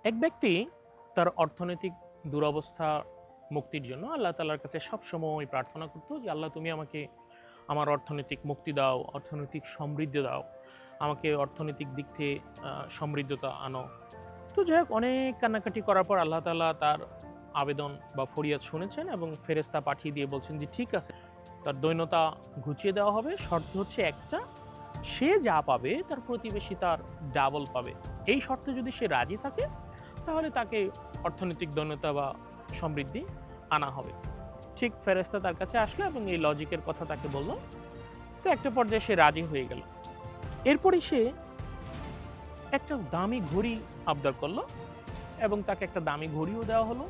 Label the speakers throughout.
Speaker 1: এক ব্যক্তি তার অর্থনৈতিক দুরবস্থা মুক্তির জন্য আল্লাহ তাআলার কাছে সবসময় প্রার্থনা করতো যে আল্লাহ তুমি আমাকে আমার অর্থনৈতিক মুক্তি দাও, অর্থনৈতিক সমৃদ্ধি দাও, আমাকে অর্থনৈতিক দিক থেকে সমৃদ্ধতা আনো। তো যাই হোক, অনেক কান্নাকাটি করার পর আল্লাহ তাআলা তার আবেদন বা ফরিয়াদ শুনেছেন এবং ফেরেশতা পাঠিয়ে দিয়ে বলছেন যে ঠিক আছে, তার দৈন্যতা ঘুচিয়ে দেওয়া হবে। শর্ত হচ্ছে একটা, সে যা পাবে তার প্রতিবেশী তার ডাবল পাবে। এই শর্তে যদি সে রাজি থাকে তাহলে তাকে অর্থনৈতিক দৈন্যতা বা সমৃদ্ধি আনা হবে। ঠিক ফেরেশতা তার কাছে আসলো এবং এই লজিকের কথা তাকে বলল। তো একটা পর্যায়ে সে রাজি হয়ে গেল। এরপরই সে একটা দামি ঘড়ি আবদার করলো এবং তাকে একটা দামি ঘড়িও দেওয়া হলো।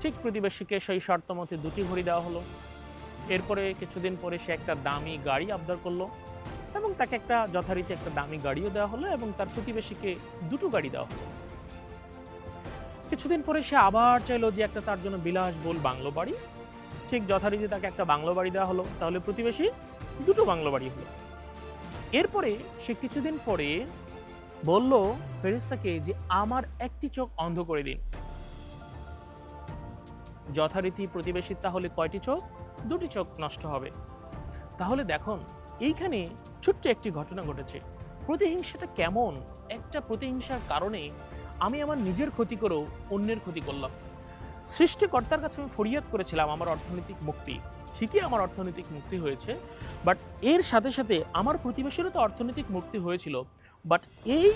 Speaker 1: ঠিক প্রতিবেশীকে সেই শর্ত মতে ২টি ঘড়ি দেওয়া হলো। এরপরে কিছুদিন পরে সে একটা দামি গাড়ি আবদার করলো এবং তাকে একটা যথারীতি একটা দামি গাড়িও দেওয়া হলো এবং তার প্রতিবেশীকে ২টো গাড়ি দেওয়া হলো। কিছুদিন পরে সে আবার চাইলো যে একটা তার জন্য বিলাসবহুল বাংলো বাড়ি। ঠিক যথারীতি তাকে একটা বাংলো বাড়ি দেওয়া হলো। তাহলে প্রতিবেশী ২টো বাংলো বাড়ি হলো। এরপরে সে কিছুদিন পরে বলল ফেরেশতাকে যে আমার একটি চোখ অন্ধ করে দিন। যথারীতি প্রতিবেশীর তাহলে কয়টি চোখ? ২টি চোখ নষ্ট হবে। তাহলে দেখুন, এইখানে ছোট্ট একটি ঘটনা ঘটেছে। প্রতিহিংসাটা কেমন? একটা প্রতিহিংসার কারণে আমি আমার নিজের ক্ষতি করেও অন্যের ক্ষতি করলাম। সৃষ্টিকর্তার কাছে আমি ফরিয়াদ করেছিলাম আমার অর্থনৈতিক মুক্তি। ঠিকই আমার অর্থনৈতিক মুক্তি হয়েছে, বাট এর সাথে সাথে আমার প্রতিবেশীরও তো অর্থনৈতিক মুক্তি হয়েছিল। বাট এই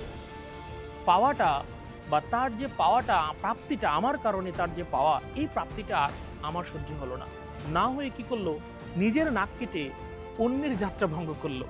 Speaker 1: পাওয়াটা বা তার যে পাওয়াটা, প্রাপ্তিটা আমার কারণে তার যে পাওয়া, এই প্রাপ্তিটা আর আমার সহ্য হলো না। না হয়ে কি করলো? নিজের নাক কেটে অন্যের যাত্রা ভঙ্গ করলো।